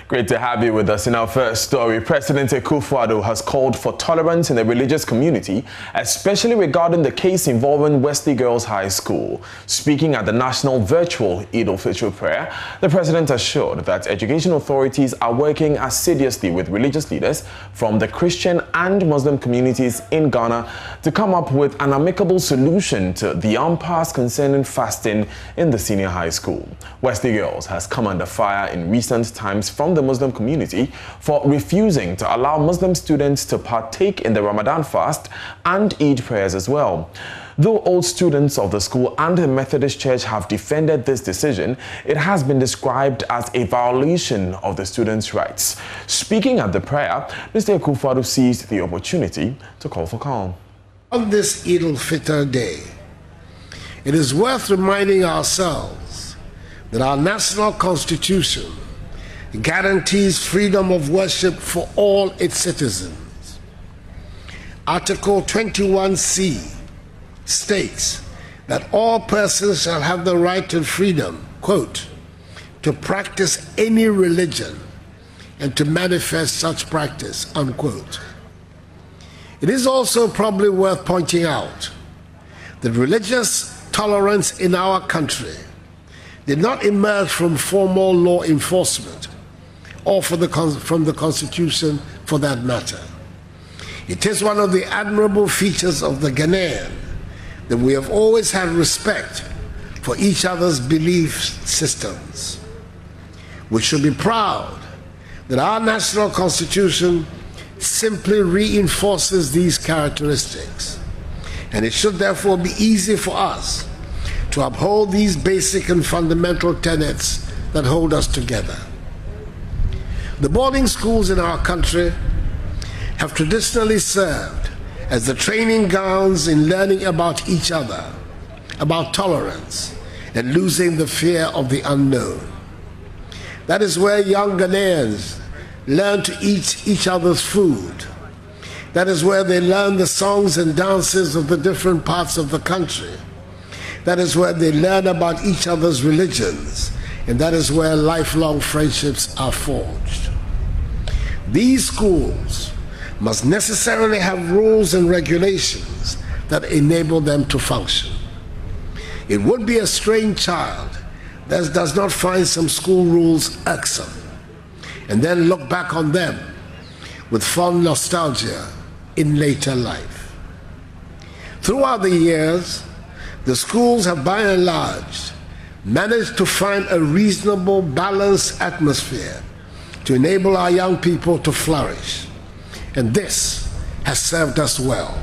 Great to have you with us. In our first story, President Akufo-Addo has called for tolerance in the religious community, especially regarding the case involving Wesley Girls High School. Speaking at the National Virtual Eid al-Fitr prayer, the president assured that education authorities are working assiduously with religious leaders from the Christian and Muslim communities in Ghana to come up with an amicable solution to the impasse concerning fasting in the senior high school. Wesley Girls has come under fire in recent times from the Muslim community for refusing to allow Muslim students to partake in the Ramadan fast and Eid prayers as well. Though all students of the school and the Methodist Church have defended this decision, it has been described as a violation of the students' rights. Speaking at the prayer, Mr. Akufo-Addo seized the opportunity to call for calm. On this Eid al-Fitr day, it is worth reminding ourselves that our national constitution guarantees freedom of worship for all its citizens. Article 21C states that all persons shall have the right and freedom, quote, to practice any religion and to manifest such practice, unquote. It is also probably worth pointing out that religious tolerance in our country did not emerge from formal law enforcement or from the Constitution for that matter. It is one of the admirable features of the Ghanaian that we have always had respect for each other's belief systems. We should be proud that our national constitution simply reinforces these characteristics, and it should therefore be easy for us to uphold these basic and fundamental tenets that hold us together. The boarding schools in our country have traditionally served as the training grounds in learning about each other, about tolerance, and losing the fear of the unknown. That is where young Ghanaians learn to eat each other's food. That is where they learn the songs and dances of the different parts of the country. That is where they learn about each other's religions, and that is where lifelong friendships are forged. These schools must necessarily have rules and regulations that enable them to function. It would be a strange child that does not find some school rules irksome and then look back on them with fond nostalgia in later life. Throughout the years, the schools have by and large managed to find a reasonable, balanced atmosphere to enable our young people to flourish. And this has served us well.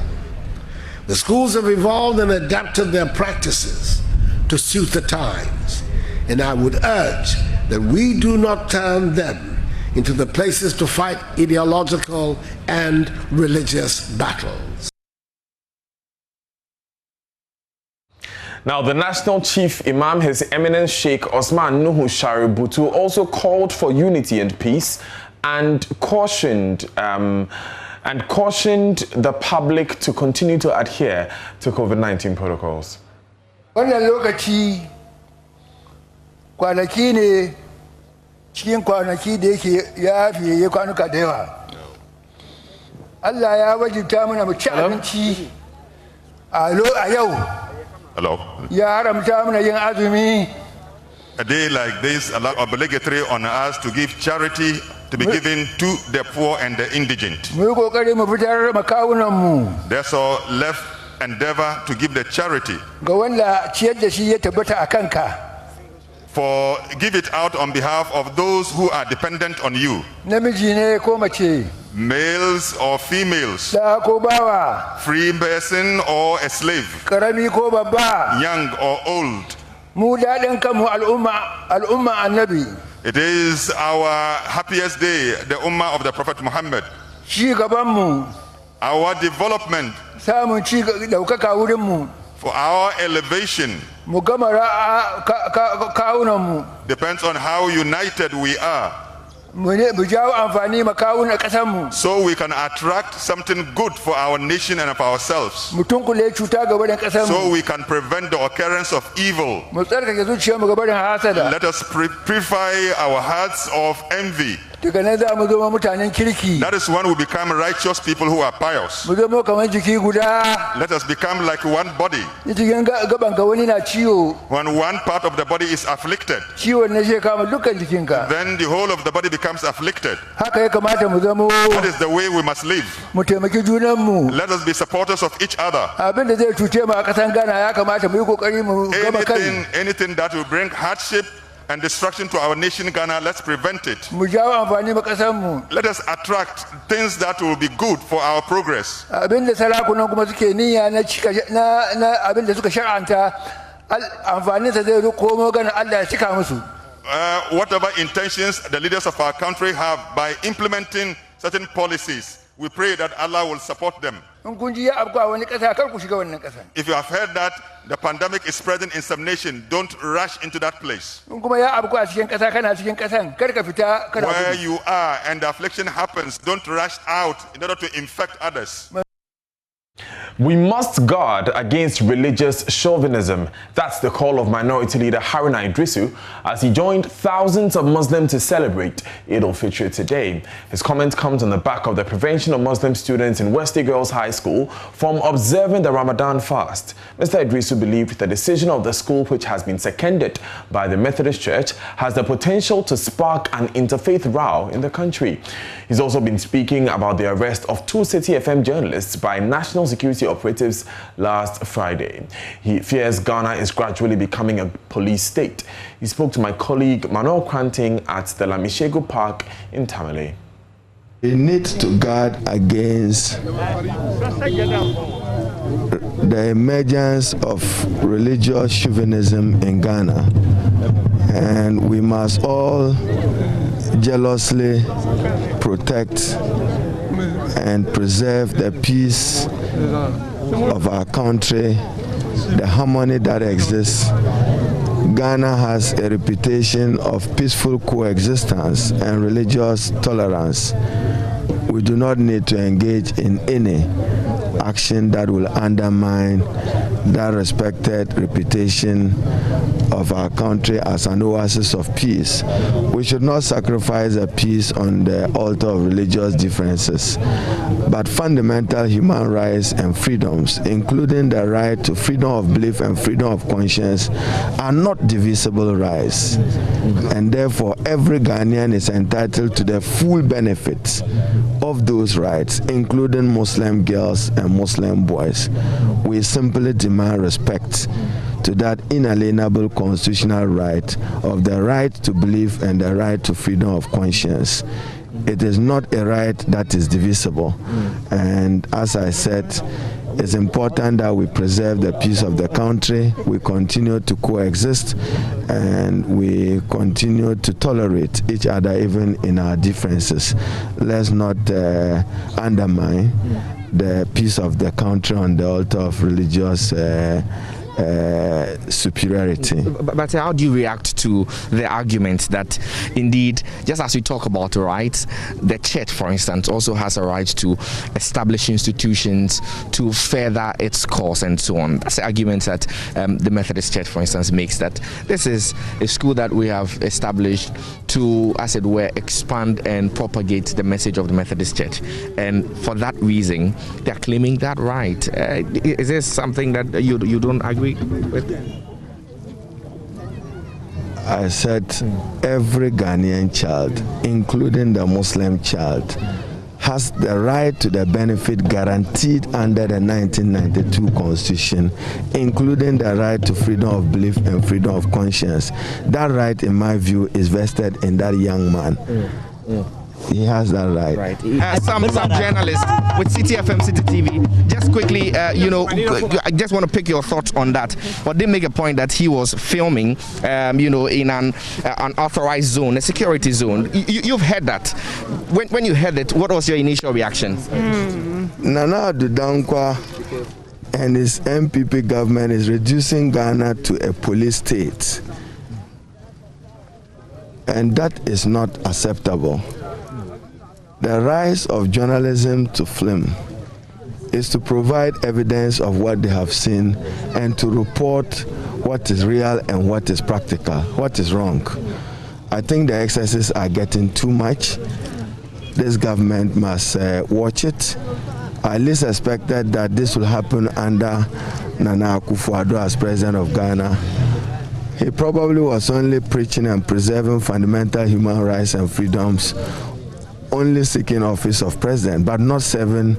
The schools have evolved and adapted their practices to suit the times, and I would urge that we do not turn them into the places to fight ideological and religious battles. Now, the National Chief Imam, His Eminence Sheikh Osman Nuhu Shaributu, also called for unity and peace and cautioned the public to continue to adhere to COVID-19 protocols. Wannan lokaci kwanaki ne cikin kwanaki da yake ya fiye kwanuka da yawa. Allah ya wajibta mana mu ci abinci a yau. Hello. Ya haramta mana yin azumi. A day like this, Allah obligatory on us to give charity to be given to the poor and the indigent. Mu kokari mu fitar makawunan mu. Therefore, left endeavor to give the charity. Ga wanda ciyar da shi ya tabbata a kanka. For give it out on behalf of those who are dependent on you. Namiji ne ko mace. Males or females. Da ko bawa. Free person or a slave. Karami ko babba. Young or old. Mu dadin kanmu al'umma annabi. It is our happiest day, the Ummah of the Prophet Muhammad. Ci gaban mu. Our development. Samun ci daukaka wurin mu. For our elevation. Mu gama kawunan mu. Depends on how united we are. So we can attract something good for our nation and of ourselves. So we can prevent the occurrence of evil. Let us purify our hearts of envy. That is when we become righteous people who are pious. Let us become like one body. When one part of the body is afflicted, then the whole of the body becomes afflicted. That is the way we must live. Let us be supporters of each other. Anything that will bring hardship and destruction to our nation Ghana, let's prevent it. Let us attract things that will be good for our progress. Whatever intentions the leaders of our country have by implementing certain policies, we pray that Allah will support them. If you have heard that the pandemic is spreading in some nation, don't rush into that place. Where you are and the affliction happens, don't rush out in order to infect others. We must guard against religious chauvinism. That's the call of Minority Leader Haruna Idrisu as he joined thousands of Muslims to celebrate Eid al-Fitr today. His comment comes on the back of the prevention of Muslim students in Wesley Girls High School from observing the Ramadan fast. Mr. Idrisu believed the decision of the school, which has been seconded by the Methodist Church, has the potential to spark an interfaith row in the country. He's also been speaking about the arrest of 2 City FM journalists by national security operatives last Friday. He fears Ghana is gradually becoming a police state. He spoke to my colleague Manuel Kranting at the Lamishego Park in Tamale. We need to guard against the emergence of religious chauvinism in Ghana, and we must all jealously protect and preserve the peace of our country, the harmony that exists. Ghana has a reputation of peaceful coexistence and religious tolerance. We do not need to engage in any action that will undermine that respected reputation of our country as an oasis of peace. We should not sacrifice the peace on the altar of religious differences, but fundamental human rights and freedoms, including the right to freedom of belief and freedom of conscience, are not divisible rights. And therefore, every Ghanaian is entitled to the full benefits of those rights, including Muslim girls and Muslim boys. We simply demand respect to that inalienable constitutional right of the right to belief and the right to freedom of conscience. It is not a right that is divisible. And as I said, it's important that we preserve the peace of the country, we continue to coexist, and we continue to tolerate each other even in our differences. Let's not undermine the peace of the country on the altar of religious superiority. But how do you react to the argument that indeed, just as we talk about rights, the church, for instance, also has a right to establish institutions to further its cause and so on? That's the argument that the Methodist Church, for instance, makes, that this is a school that we have established to, as it were, expand and propagate the message of the Methodist Church. And for that reason, they're claiming that right. Is this something that you don't agree with? I said every Ghanaian child, including the Muslim child, has the right to the benefit guaranteed under the 1992 Constitution, including the right to freedom of belief and freedom of conscience. That right, in my view, is vested in that young man. He has that right. Some journalists with CTFM, City TV, just quickly, I just want to pick your thoughts on that. But they make a point that he was filming, in an unauthorized zone, a security zone. You've heard that. When you heard it, what was your initial reaction? Nana Addo Dankwa and his MPP government is reducing Ghana to a police state. And that is not acceptable. The rise of journalism to film is to provide evidence of what they have seen and to report what is real and what is practical, what is wrong. I think the excesses are getting too much. This government must watch it. I least expected that this will happen under Nana Akufo-Addo as president of Ghana. He probably was only preaching and preserving fundamental human rights and freedoms, only seeking office of president, but not serving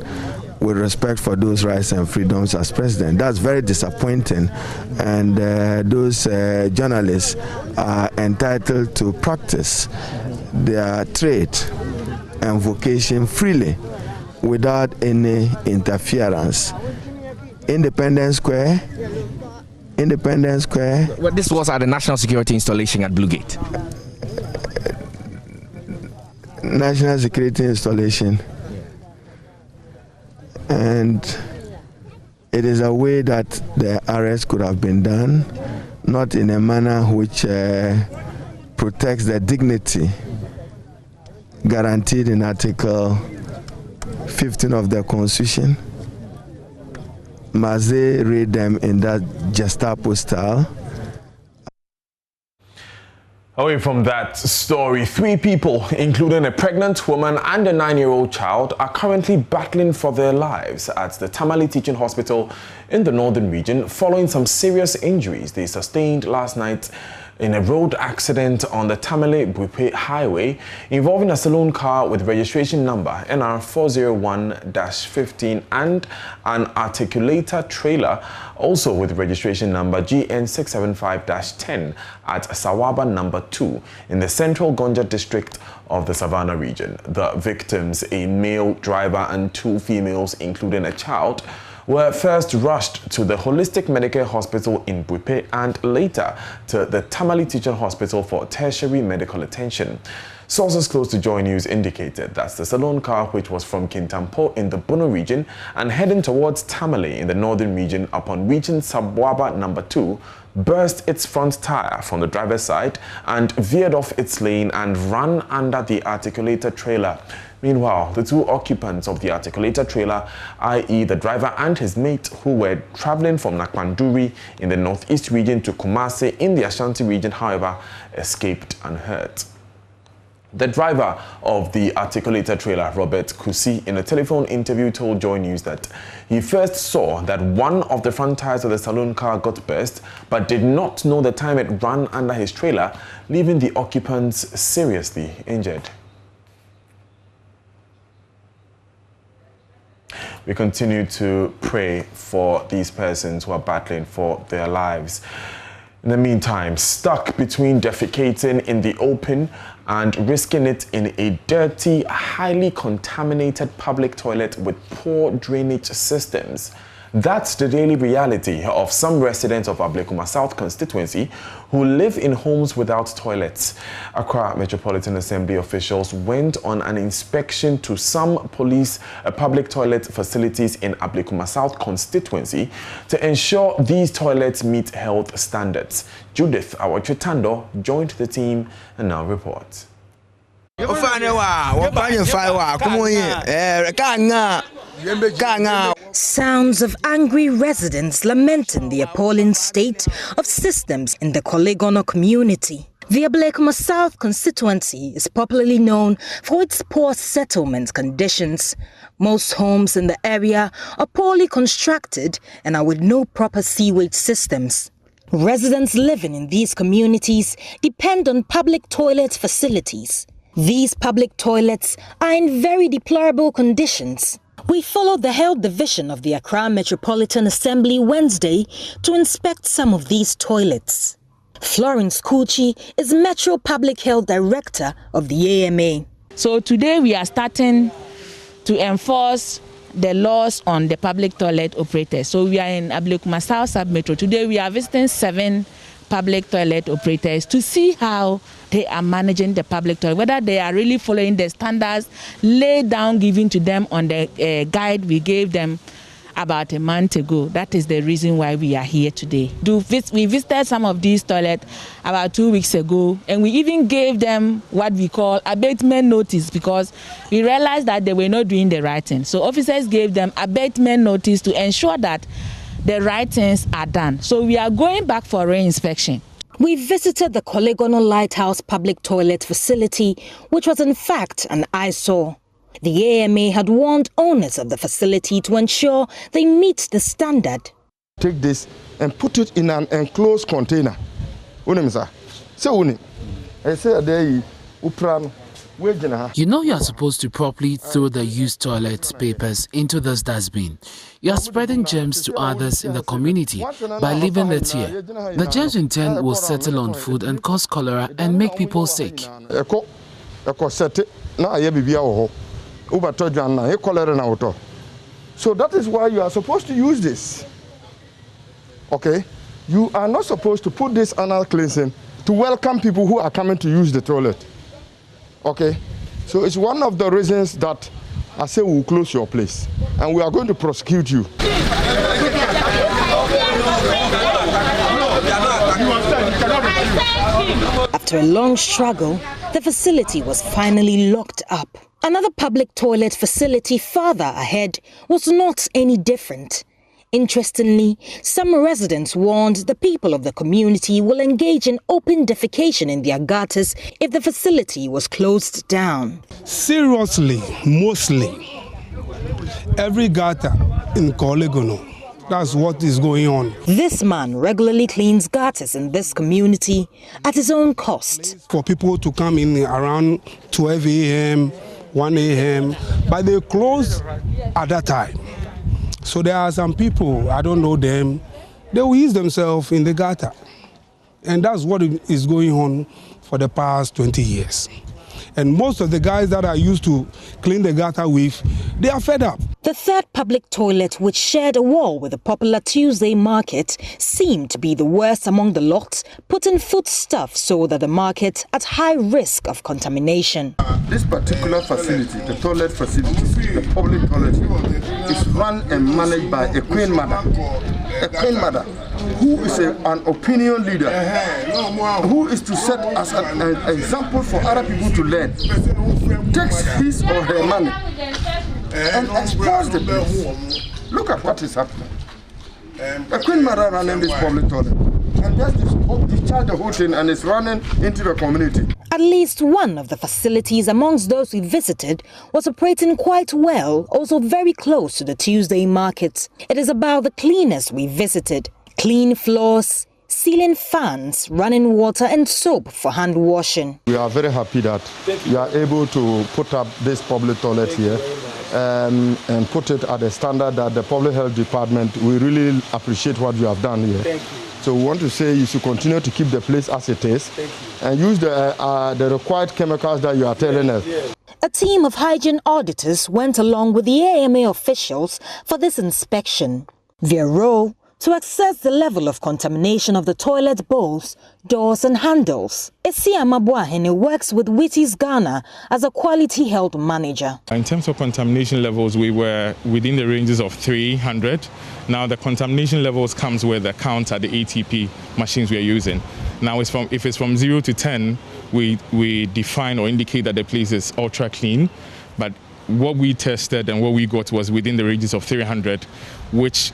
with respect for those rights and freedoms as president. That's very disappointing, and those journalists are entitled to practice their trade and vocation freely without any interference. Independence Square. Well, this was at the national security installation at Bluegate. National security installation. And it is a way that the arrest could have been done, not in a manner which protects the dignity guaranteed in Article 15 of the Constitution. Must they read them in that Gestapo style? Away from that story, 3 people, including a pregnant woman and a 9-year-old child, are currently battling for their lives at the Tamale Teaching Hospital in the northern region following some serious injuries they sustained last night in a road accident on the Tamale-Buipe highway involving a saloon car with registration number NR 401-15 and an articulator trailer also with registration number GN 675-10 at Sawaba number 2 in the central Gonja district of the Savannah region. The victims, a male driver and 2 females including a child, were first rushed to the Holistic Medical Hospital in Buipe and later to the Tamale Teaching Hospital for tertiary medical attention. Sources close to Joy News indicated that the saloon car, which was from Kintampo in the Bono region and heading towards Tamale in the northern region, upon reaching Sabwaba number 2, burst its front tire from the driver's side and veered off its lane and ran under the articulator trailer. Meanwhile, the 2 occupants of the articulator trailer, i.e. the driver and his mate, who were traveling from Nakpanduri in the northeast region to Kumasi in the Ashanti region, however, escaped unhurt. The driver of the articulator trailer, Robert Kusi, in a telephone interview told Joy News that he first saw that one of the front tires of the saloon car got burst, but did not know the time it ran under his trailer, leaving the occupants seriously injured. We continue to pray for these persons who are battling for their lives. In the meantime, stuck between defecating in the open and risking it in a dirty, highly contaminated public toilet with poor drainage systems. That's the daily reality of some residents of Ablekuma South constituency who live in homes without toilets. Accra Metropolitan Assembly officials went on an inspection to some public toilet facilities in Ablekuma South constituency to ensure these toilets meet health standards. Judith Awachitando joined the team and now reports. Sounds of angry residents lamenting the appalling state of systems in the Kolegono community. The Ablekuma South constituency is popularly known for its poor settlement conditions. Most homes in the area are poorly constructed and are with no proper sewage systems. Residents living in these communities depend on public toilet facilities. These public toilets are in very deplorable conditions. We followed the Health Division of the Accra Metropolitan Assembly Wednesday to inspect some of these toilets. Florence Kuchi is Metro Public Health Director of the AMA. So today we are starting to enforce the laws on the public toilet operators. So we are in Ablekuma South Sub-Metro. Today we are visiting 7 public toilet operators to see how they are managing the public toilet, whether they are really following the standards laid down given to them on the guide we gave them about a month ago. That is the reason why we are here today. We visited some of these toilets about 2 weeks ago, and we even gave them what we call abatement notice because we realized that they were not doing the right thing. So officers gave them abatement notice to ensure that the right things are done. So we are going back for re-inspection. We visited the Kolegono Lighthouse public toilet facility, which was in fact an eyesore. The AMA had warned owners of the facility to ensure they meet the standard. Take this and put it in an enclosed container. You know you are supposed to properly throw the used toilet papers into this dustbin. You are spreading germs to others in the community by leaving it here. The germs in turn will settle on food and cause cholera and make people sick. So that is why you are supposed to use this. Okay? You are not supposed to put this anal cleansing to welcome people who are coming to use the toilet. Okay? So it's one of the reasons that I say we'll close your place and we are going to prosecute you. After a long struggle, the facility was finally locked up. Another public toilet facility further ahead was not any different. Interestingly, some residents warned the people of the community will engage in open defecation in their gutters if the facility was closed down. Seriously, mostly, every gutter in Kolegono, that's what is going on. This man regularly cleans gutters in this community at his own cost. For people to come in around 12 a.m., 1 a.m., but they close at that time. So there are some people, I don't know them, they will use themselves in the gutter. And that's what is going on for the past 20 years. And most of the guys that I used to clean the gutter with, they are fed up. The third public toilet, which shared a wall with the popular Tuesday market, seemed to be the worst among the lot, putting foodstuffs so that the market at high risk of contamination. This particular facility, the toilet facility, the public toilet, is run and managed by a queen mother. A queen mother who is an opinion leader, who is to set as an example for other people to learn, takes his or her money and exploits the place. Look at what is happening. A queen mother running this public toilet and just discharge the whole thing and it's running into the community. At least one of the facilities amongst those we visited was operating quite well, also very close to the Tuesday market. It is about the cleaners we visited. Clean floors, ceiling fans, running water and soap for hand washing. We are very happy that you are able to put up this public toilet here and put it at a standard that the Public Health Department, we really appreciate what you have done here. Thank you. So we want to say you should continue to keep the place as it is and use the required chemicals that you are telling us. A team of hygiene auditors went along with the AMA officials for this inspection. Their role, to assess the level of contamination of the toilet bowls, doors and handles. Esia Mabuahene works with Wheaties Ghana as a quality health manager. In terms of contamination levels, we were within the ranges of 300. Now the contamination levels comes with the count at the ATP machines we are using. Now if it's from 0 to 10, we define or indicate that the place is ultra clean. But what we tested and what we got was within the ranges of 300, which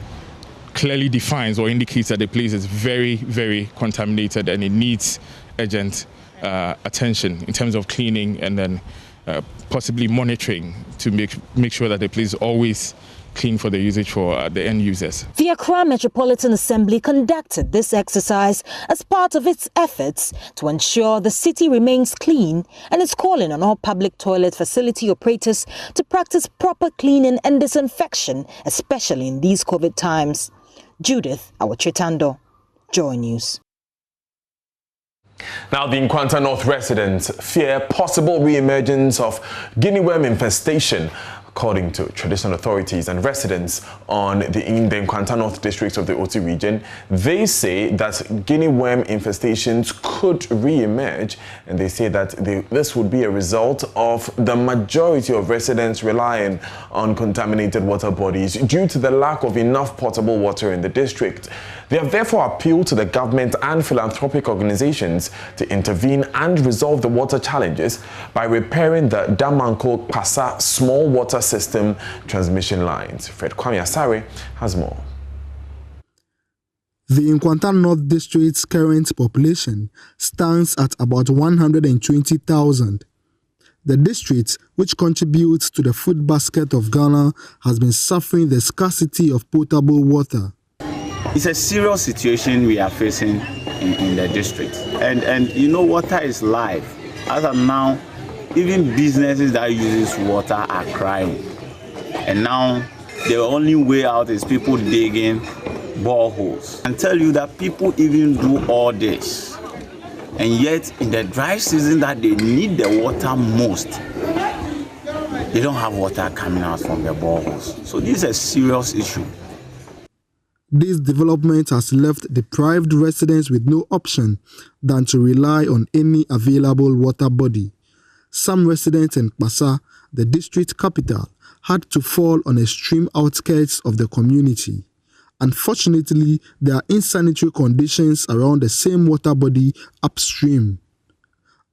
clearly defines or indicates that the place is very, very contaminated and it needs urgent attention in terms of cleaning and then possibly monitoring to make sure that the place is always clean for the usage for the end users. The Accra Metropolitan Assembly conducted this exercise as part of its efforts to ensure the city remains clean and is calling on all public toilet facility operators to practice proper cleaning and disinfection, especially in these COVID times. Judith Awachitando, Joy News. Now, the Nkwanta North residents fear possible re-emergence of guinea worm infestation. According to traditional authorities and residents in the Nkwanta North district of the Oti region, they say that guinea worm infestations could re-emerge, and they say that this would be a result of the majority of residents relying on contaminated water bodies due to the lack of enough potable water in the district. They have therefore appealed to the government and philanthropic organizations to intervene and resolve the water challenges by repairing the Damanko Pasa small water system transmission lines. Fred Kwame Asare has more. The Nkwanta North District's current population stands at about 120,000. The district, which contributes to the food basket of Ghana, has been suffering the scarcity of potable water. It's a serious situation we are facing in the district. And you know, water is life. As of now, even businesses that use water are crying. And now, the only way out is people digging boreholes. I tell you that people even do all this. And yet, in the dry season that they need the water most, they don't have water coming out from the boreholes. So this is a serious issue. This development has left deprived residents with no option than to rely on any available water body. Some residents in Basa, the district capital, had to fall on extreme outskirts of the community. Unfortunately, there are insanitary conditions around the same water body upstream.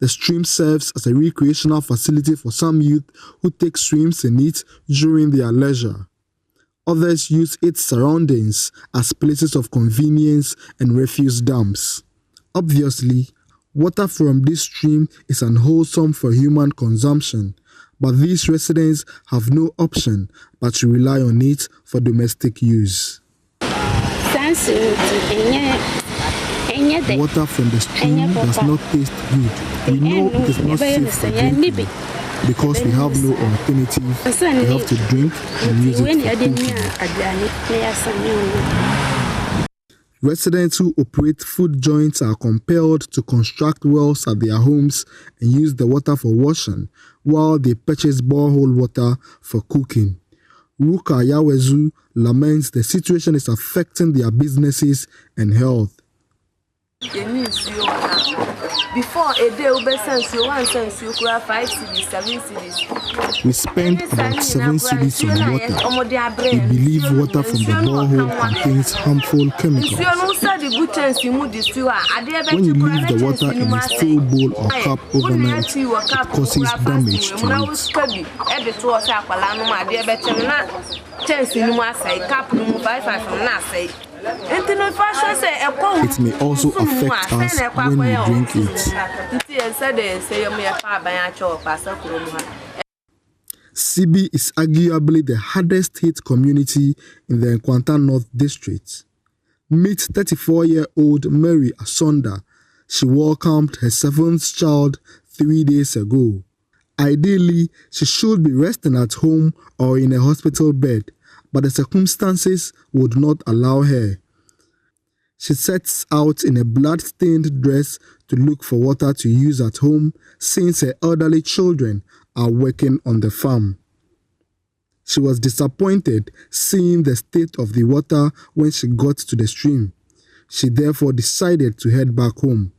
The stream serves as a recreational facility for some youth who take swims in it during their leisure. Others use its surroundings as places of convenience and refuse dumps. Obviously, water from this stream is unwholesome for human consumption, but these residents have no option but to rely on it for domestic use. Water from the stream does not taste good. We know it is not safe for drinking. Because we have no alternative, we have to drink and use it for cooking. Residents who operate food joints are compelled to construct wells at their homes and use the water for washing, while they purchase borehole water for cooking. Ruka Yawezu laments the situation is affecting their businesses and health. Before a day, we spend about 5 cedis, 7 cedis. We spend about 7 cedis on water. We believe water from the borehole contains harmful chemicals. When you leave the water in a steel bowl or cup overnight, it causes damage to it. It may also affect us when we drink it. Sibi is arguably the hardest hit community in the Nkwanta North District. Meet 34-year-old Mary Asonda. She welcomed her 7th child 3 days ago. Ideally, she should be resting at home or in a hospital bed, but the circumstances would not allow her. She sets out in a blood-stained dress to look for water to use at home since her elderly children are working on the farm. She was disappointed seeing the state of the water when she got to the stream. She therefore decided to head back home.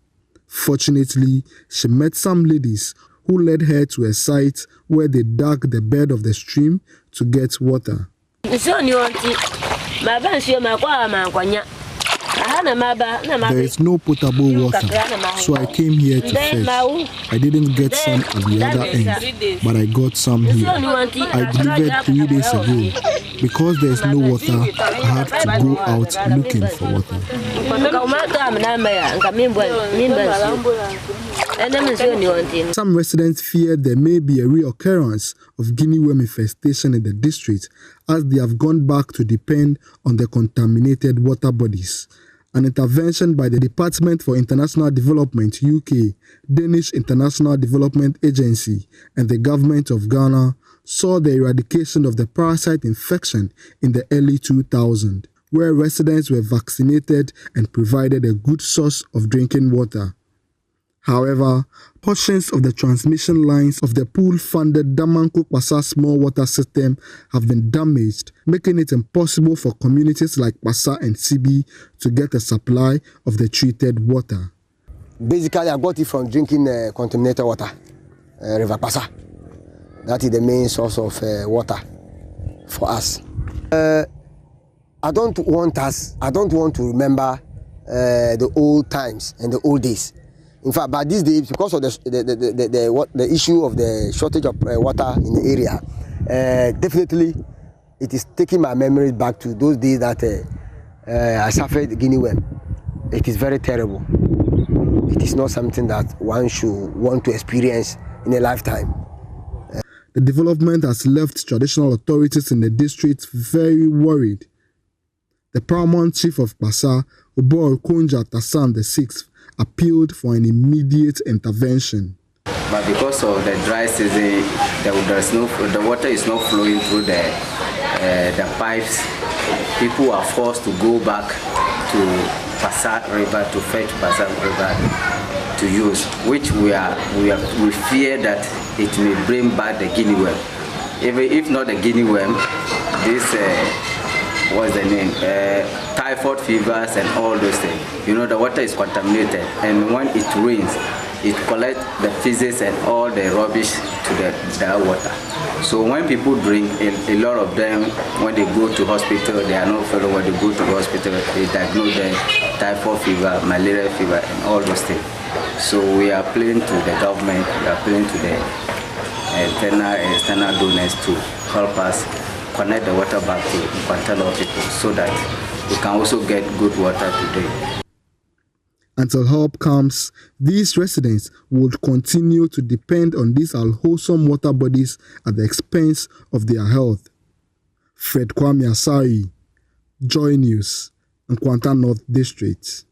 Fortunately, she met some ladies who led her to a site where they dug the bed of the stream to get water. There is no potable water, so I came here to fetch. I didn't get some at the other end, but I got some here. I delivered 3 days ago. Because there is no water, I had to go out looking for water. Some residents fear there may be a reoccurrence of guinea worm infestation in the district as they have gone back to depend on the contaminated water bodies. An intervention by the Department for International Development UK, Danish International Development Agency, and the Government of Ghana saw the eradication of the parasite infection in the early 2000s, where residents were vaccinated and provided a good source of drinking water. However, portions of the transmission lines of the pool-funded Damanko-Pasa small water system have been damaged, making it impossible for communities like Pasa and Sibi to get a supply of the treated water. Basically, I got it from drinking contaminated water, River Pasa. That is the main source of water for us. I don't want to remember the old times and the old days. In fact, by these days, because of the issue of the shortage of water in the area, definitely it is taking my memories back to those days that I suffered guinea worm. It is very terrible. It is not something that one should want to experience in a lifetime. The development has left traditional authorities in the district very worried. The paramount chief of Basa, Obor Konja Tassan VI, appealed for an immediate intervention. But because of the dry season, the water is not flowing through the pipes. People are forced to go back to Basa River to fetch Basa River to use, which we fear that it may bring back the guinea worm. If not the guinea worm, this what's the name? Typhoid fevers and all those things. You know, the water is contaminated, and when it rains, it collects the feces and all the rubbish to the water. So when people drink, a lot of them, when they go to hospital, they are not following. When they go to hospital, they diagnose them typhoid fever, malaria fever, and all those things. So we are appealing to the government, we are appealing to the external donors to help us connect the water back to Kwantalo people so that we can also get good water today. Until help comes, these residents would continue to depend on these unwholesome water bodies at the expense of their health. Fred Kwame Asari, Joy News, and Kwanta North District.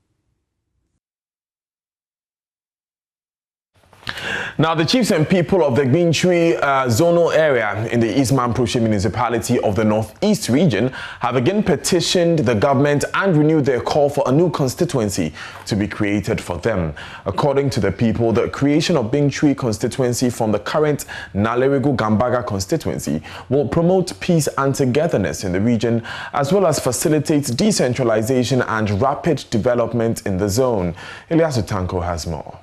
Now, the chiefs and people of the Gbintri zonal area in the East Mamprushi municipality of the Northeast region have again petitioned the government and renewed their call for a new constituency to be created for them. According to the people, the creation of Gbintri constituency from the current Nalerigu Gambaga constituency will promote peace and togetherness in the region, as well as facilitate decentralization and rapid development in the zone. Eliasu Tanko has more.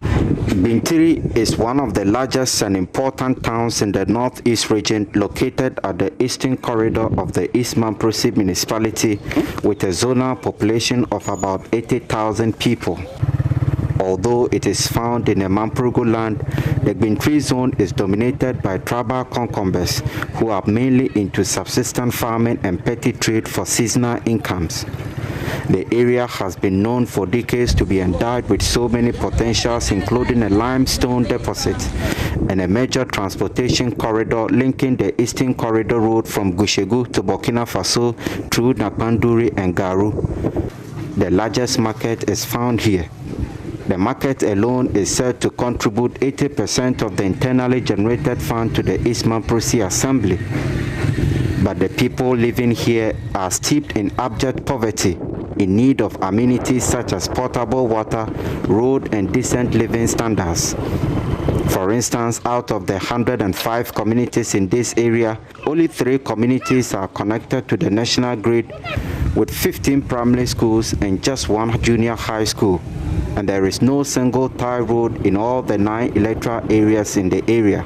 Gbintri is one of the largest and important towns in the Northeast region, located at the eastern corridor of the East Mamprusi municipality, with a zonal population of about 80,000 people. Although it is found in a Mamprugu land, the Gbintri zone is dominated by tribal concombers who are mainly into subsistence farming and petty trade for seasonal incomes. The area has been known for decades to be endowed with so many potentials, including a limestone deposit and a major transportation corridor linking the Eastern Corridor Road from Gushegu to Burkina Faso through Nakpanduri and Garu. The largest market is found here. The market alone is said to contribute 80% of the internally generated fund to the East Mamprusi Assembly. But the people living here are steeped in abject poverty, in need of amenities such as potable water, road, and decent living standards. For instance, out of the 105 communities in this area, only 3 communities are connected to the national grid, with 15 primary schools and just 1 junior high school. And there is no single tie road in all the 9 electoral areas in the area.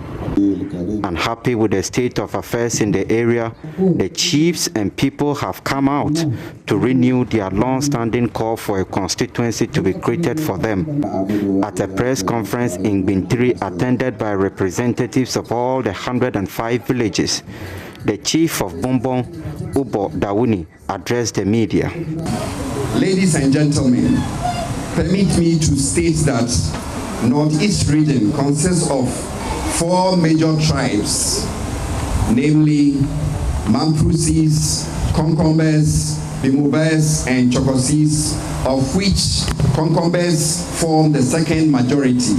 Unhappy with the state of affairs in the area, the chiefs and people have come out to renew their long-standing call for a constituency to be created for them. At a press conference in Gbintri attended by representatives of all the 105 villages, the chief of Bombon, Ubo Dawuni, addressed the media. Ladies and gentlemen, permit me to state that Northeast region consists of 4 major tribes, namely Mamprusis, Konkombes, Bimubes, and Chokosis, of which Konkombes form the second majority.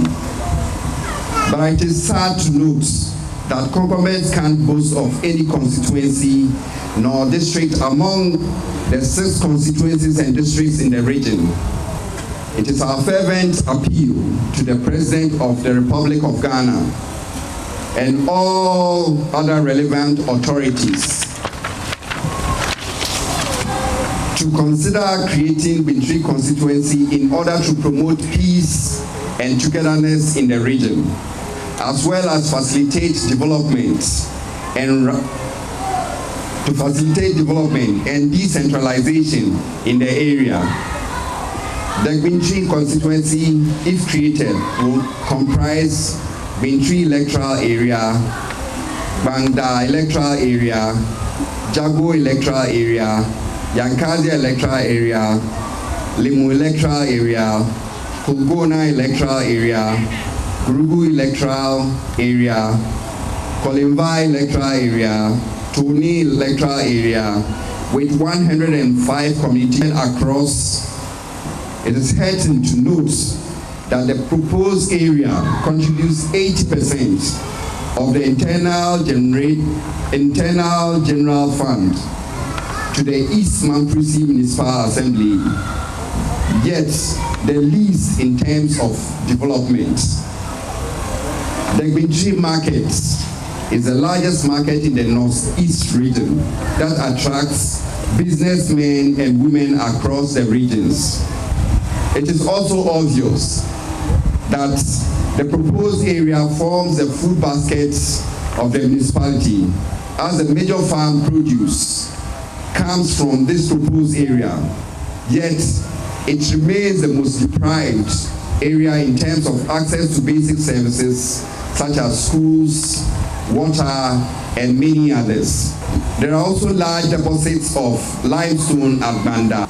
But it is sad to note that Konkombes can't boast of any constituency nor district among the 6 constituencies and districts in the region. It is our fervent appeal to the President of the Republic of Ghana and all other relevant authorities to consider creating Gbintri constituency in order to promote peace and togetherness in the region, as well as facilitate development and decentralization in the area. The Gbintri constituency, if created, will comprise Gbintri electoral area, Bangda electoral area, Jago electoral area, Yankazia electoral area, Limu electoral area, Kulgona electoral area, Gurugu electoral area, Kolimba electoral area, Tony electoral area, with 105 communities across. It is heartening to note that the proposed area contributes 80% of the internal general fund to the East Mamprusi Municipal Assembly, yet the least in terms of development. The Gbintri market is the largest market in the Northeast region that attracts businessmen and women across the regions. It is also obvious that the proposed area forms the food basket of the municipality, as the major farm produce comes from this proposed area, yet it remains the most deprived area in terms of access to basic services such as schools, water, and many others. There are also large deposits of limestone at Banda,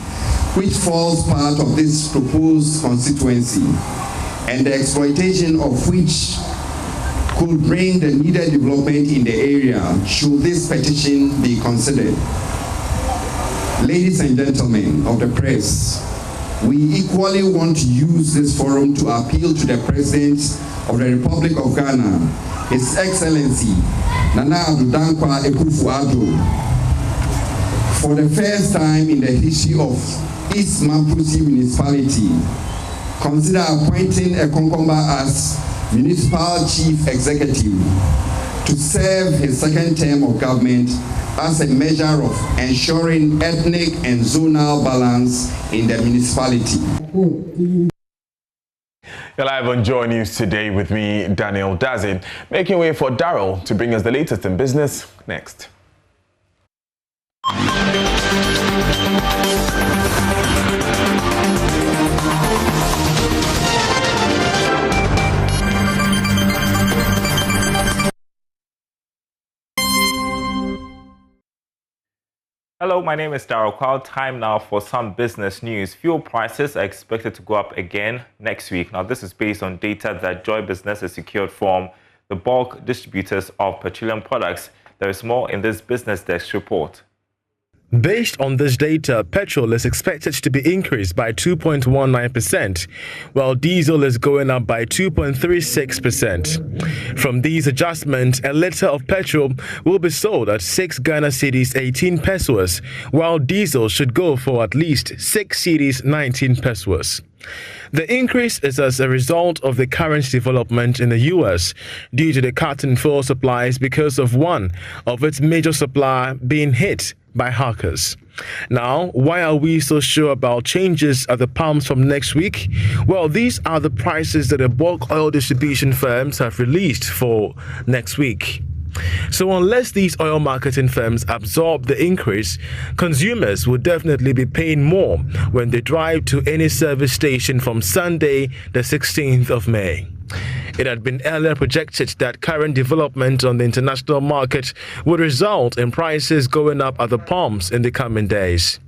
which forms part of this proposed constituency, and the exploitation of which could bring the needed development in the area should this petition be considered. Ladies and gentlemen of the press, we equally want to use this forum to appeal to the President of the Republic of Ghana, His Excellency Nana Addo Dankwa Akufo-Addo, for the first time in the history of East Mamprusi Municipality, consider appointing a Konkomba as Municipal Chief Executive to serve his second term of government as a measure of ensuring ethnic and zonal balance in the municipality. You're live on Joy News today with me, Daniel Dazin, making way for Daryl to bring us the latest in business next. Hello, my name is Daryl Kwao. Time now for some business news. Fuel prices are expected to go up again next week. Now, this is based on data that Joy Business has secured from the bulk distributors of petroleum products. There is more in this Business Desk report. Based on this data, petrol is expected to be increased by 2.19%, while diesel is going up by 2.36%. From these adjustments, a litre of petrol will be sold at 6 Ghana cedis 18 pesos, while diesel should go for at least 6 cedis 19 pesos. The increase is as a result of the current development in the U.S. due to the cut in fuel supplies because of one of its major supplier being hit by hackers. Now, why are we so sure about changes at the pumps from next week? Well, these are the prices that the bulk oil distribution firms have released for next week. So unless these oil marketing firms absorb the increase, consumers will definitely be paying more when they drive to any service station from Sunday, the 16th of May. It had been earlier projected that current development on the international market would result in prices going up at the pumps in the coming days.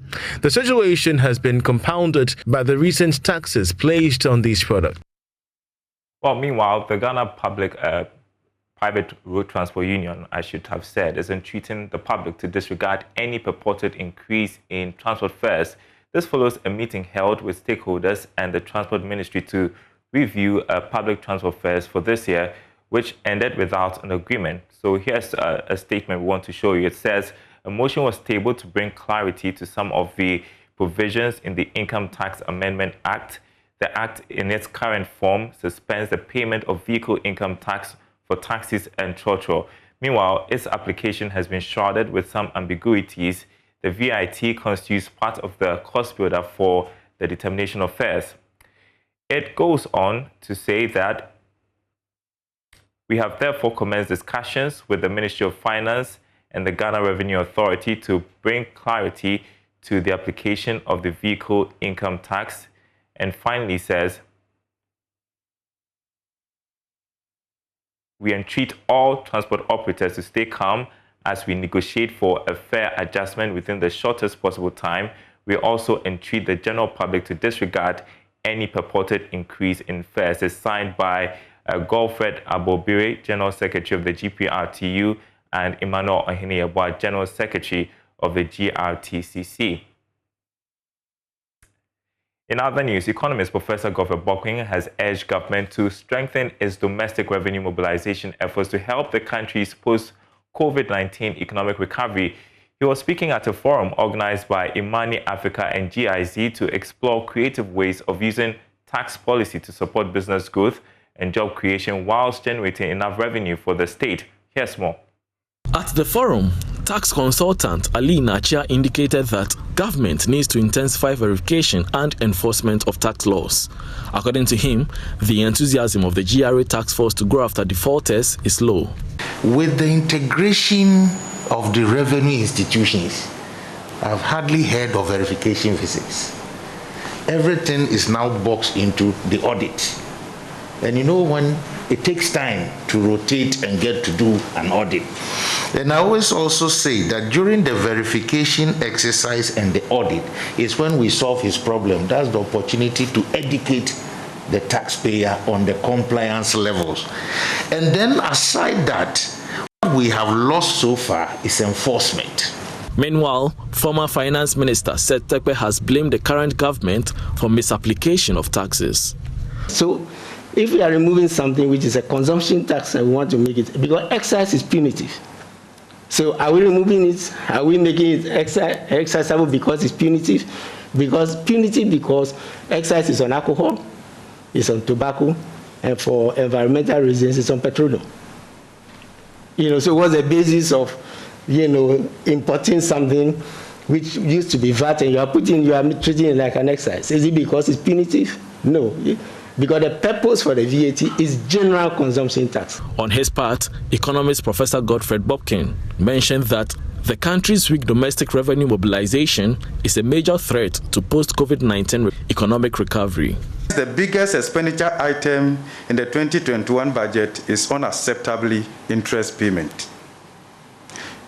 The situation has been compounded by the recent taxes placed on these products. Well, meanwhile, the Ghana Private Road Transport Union, I should have said, is entreating the public to disregard any purported increase in transport fares. This follows a meeting held with stakeholders and the Transport Ministry to review public transport fares for this year, which ended without an agreement. So here's a statement we want to show you. It says, a motion was tabled to bring clarity to some of the provisions in the Income Tax Amendment Act. The Act, in its current form, suspends the payment of vehicle income tax for taxis and trotro. Meanwhile, its application has been shrouded with some ambiguities. The VIT constitutes part of the cost builder for the determination of fares. It goes on to say that we have therefore commenced discussions with the Ministry of Finance and the Ghana Revenue Authority to bring clarity to the application of the vehicle income tax. And finally says, we entreat all transport operators to stay calm as we negotiate for a fair adjustment within the shortest possible time. We also entreat the general public to disregard any purported increase in fares. It's signed by Godfred Abobire, General Secretary of the GPRTU, and Emmanuel Oheneyeboa, General Secretary of the GRTCC. In other news, economist Professor Godfred Bokwing has urged government to strengthen its domestic revenue mobilization efforts to help the country's post-COVID-19 economic recovery. He was speaking at a forum organized by Imani Africa and GIZ to explore creative ways of using tax policy to support business growth and job creation whilst generating enough revenue for the state. Here's more. At the forum, tax consultant Ali Nachia indicated that government needs to intensify verification and enforcement of tax laws. According to him, the enthusiasm of the GRA task force to go after defaulters is low. With the integration of the revenue institutions, I've hardly heard of verification visits. Everything is now boxed into the audit. And you know, when it takes time to rotate and get to do an audit. And I always also say that during the verification exercise and the audit is when we solve his problem. That's the opportunity to educate the taxpayer on the compliance levels. And then aside that, what we have lost so far is enforcement. Meanwhile, former Finance Minister Seth Terkper has blamed the current government for misapplication of taxes. So, if we are removing something which is a consumption tax and we want to make it, because excise is punitive. So are we removing it? Are we making it excise because it's punitive? Because excise is on alcohol, it's on tobacco, and for environmental reasons, it's on petroleum. So what's the basis of, importing something which used to be VAT and you are treating it like an excise? Is it because it's punitive? No. Because the purpose for the VAT is general consumption tax. On his part, economist Professor Godfred Bokwing mentioned that the country's weak domestic revenue mobilization is a major threat to post-COVID-19 economic recovery. The biggest expenditure item in the 2021 budget is unacceptably interest payment.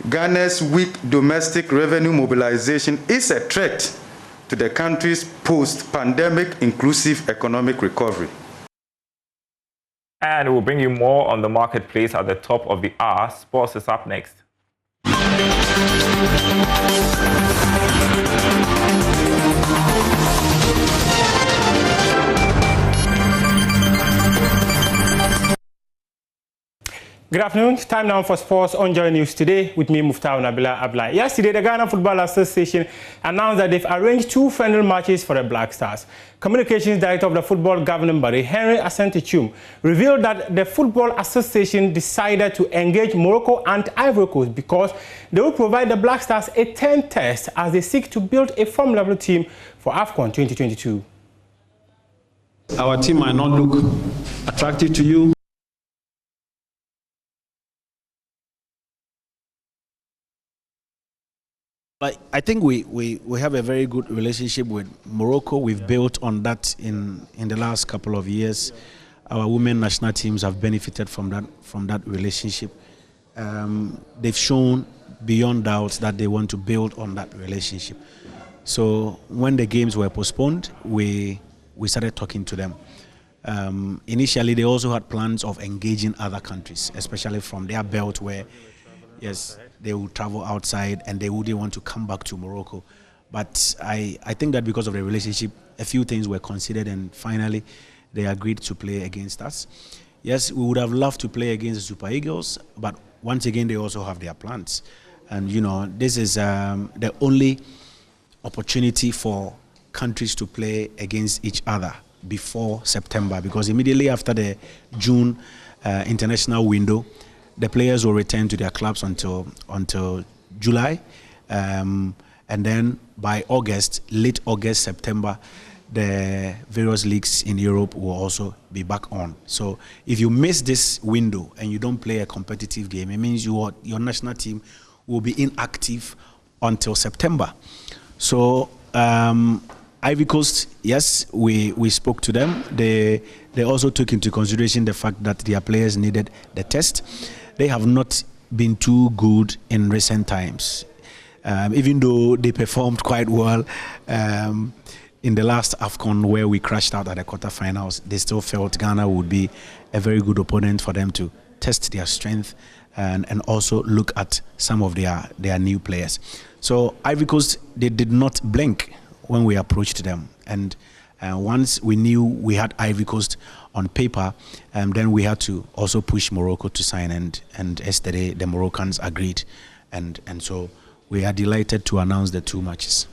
Ghana's weak domestic revenue mobilization is a threat to the country's post-pandemic inclusive economic recovery. And we'll bring you more on the marketplace at the top of the hour. Sports is up next. Good afternoon. Time now for sports on Joy News today with me, Muftaw Nabila Ablai. Yesterday, the Ghana Football Association announced that they've arranged 2 friendly matches for the Black Stars. Communications Director of the football governing body, Henry Asante-Chum, revealed that the Football Association decided to engage Morocco and Ivory Coast because they will provide the Black Stars a 10 test as they seek to build a form-level team for AFCON 2022. Our team might not look attractive to you. But I think we have a very good relationship with Morocco. We've built on that in the last couple of years. Our women national teams have benefited from that relationship. They've shown beyond doubt that they want to build on that relationship. So when the games were postponed, we started talking to them. Initially, they also had plans of engaging other countries, especially from their belt where, yes, they would travel outside and they wouldn't want to come back to Morocco. But I think that because of the relationship, a few things were considered and finally they agreed to play against us. Yes, we would have loved to play against the Super Eagles, but once again, they also have their plans. And, this is the only opportunity for countries to play against each other before September, because immediately after the June international window, the players will return to their clubs until July, and then by August, late August, September, the various leagues in Europe will also be back on. So if you miss this window and you don't play a competitive game, it means your national team will be inactive until September. So Ivory Coast, yes, we spoke to them. They also took into consideration the fact that their players needed the test. They have not been too good in recent times. Even though they performed quite well in the last AFCON where we crashed out at the quarterfinals, they still felt Ghana would be a very good opponent for them to test their strength and also look at some of their new players. So Ivory Coast, they did not blink when we approached them. And once we knew we had Ivory Coast on paper, then we had to also push Morocco to sign. And yesterday, the Moroccans agreed. And so we are delighted to announce the 2 matches.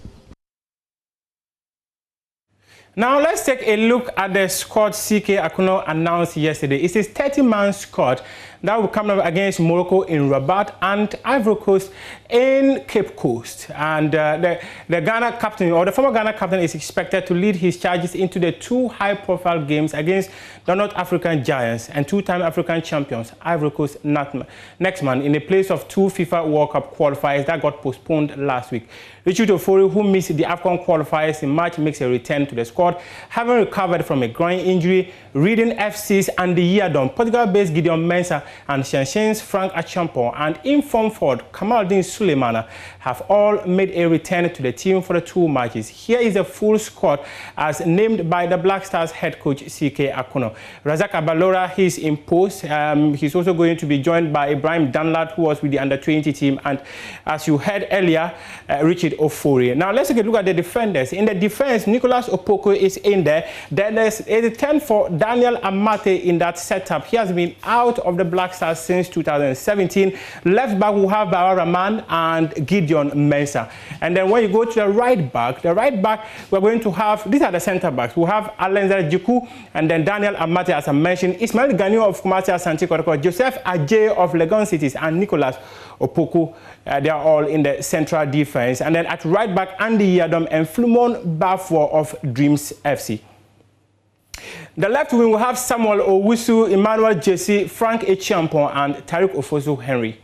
Now let's take a look at the squad CK Akuno announced yesterday. It's his 30-man squad that will come up against Morocco in Rabat and Ivory Coast in Cape Coast. And the Ghana captain, or the former Ghana captain, is expected to lead his charges into the 2 high-profile games against the North African giants and 2-time African champions, Ivory Coast next month, in the place of 2 FIFA World Cup qualifiers that got postponed last week. Richard Ofori, who missed the AFCON qualifiers in March, makes a return to the squad, having recovered from a groin injury. Reading FC's Andy Yadon, Portugal-based Gideon Mensah, and Shanshen's Frank Achampong and informed forward Kamaldeen Suleimana have all made a return to the team for the 2 matches. Here is a full squad as named by the Black Stars head coach CK Akuno. Razak Abalora, he's in post. He's also going to be joined by Ibrahim Danlad, who was with the under-20 team, and as you heard earlier, Richard Ofori. Now let's take a look at the defenders. In the defense, Nicolas Opoko is in there. Then there's a 10 for Daniel Amate in that setup. He has been out of the Black Stars since 2017. Left back, we have Bawa Rahman and Gideon Mensah. And then when you go to the right back, we're going to have, these are the center backs. We have Alenza Jiku and then Daniel Amate, as I mentioned, Ismail Ganyo of Kumasi Asante Kotoko, Joseph Ajay of Legon Cities, and Nicolas Opoko. They are all in the central defense. And then at right back, Andy Yadom and Flumon Bafo of Dreams FC. The left wing will have Samuel Owusu, Emmanuel Jesse, Frank Echiampong, and Tariq Ofosu Henry.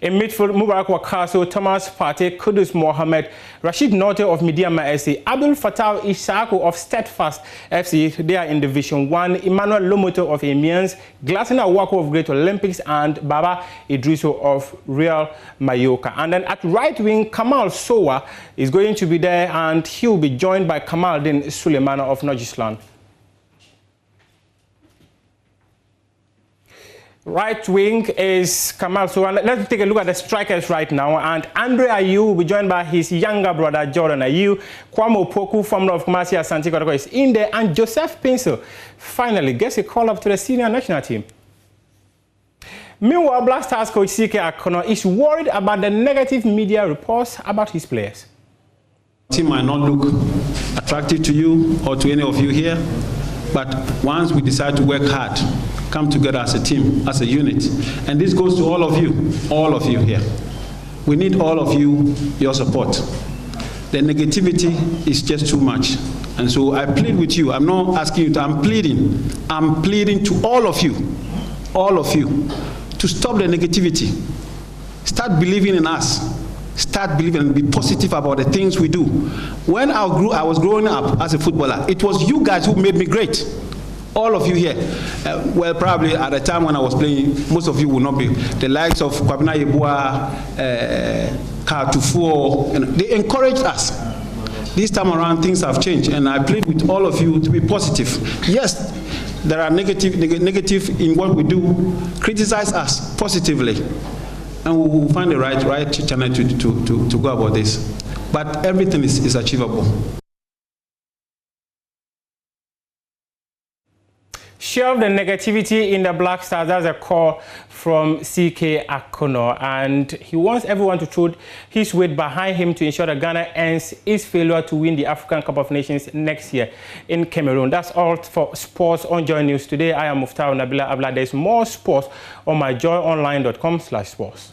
In midfield, Mubarak Wakaso, Thomas Partey, Kudus Mohamed, Rashid Norte of Midiama FC, Abdul Fattah Ishaku of Steadfast FC, they are in Division 1, Emmanuel Lomoto of Amiens, Glasina Wako of Great Olympics, and Baba Idriso of Real Mallorca. And then at right wing, Kamal Sowa is going to be there, and he will be joined by Kamaldeen Suleimana of Nordjylland. Right wing is Kamal. So let's take a look at the strikers right now. And Andre Ayew will be joined by his younger brother, Jordan Ayew. Kwame Opoku, former of Kumasi Asante Kotoko, is in there. And Joseph Pinsel finally gets a call up to the senior national team. Meanwhile, Black Stars coach CK Akuno is worried about the negative media reports about his players. The team might not look attractive to you or to any of you here, but once we decide to work hard, come together as a team, as a unit. And this goes to all of you here. We need all of you, your support. The negativity is just too much. And so I plead with you. I'm not asking you to, I'm pleading to all of you, to stop the negativity. Start believing in us. Start believing and be positive about the things we do. When I was growing up as a footballer, it was you guys who made me great. All of you here. Well, probably at the time when I was playing, most of you will not be. The likes of Kwabena Yeboah, Kartufuo, they encouraged us. This time around, things have changed, and I plead with all of you to be positive. Yes, there are negative in what we do. Criticize us positively, and we will find the right channel to go about this. But everything is achievable. Share the negativity in the Black Stars. That's a call from CK Akuno, and he wants everyone to throw his weight behind him to ensure that Ghana ends its failure to win the African Cup of Nations next year in Cameroon. That's all for sports on Joy News today. I am Muftau Nabila Abla. There's more sports on myjoyonline.com/sports.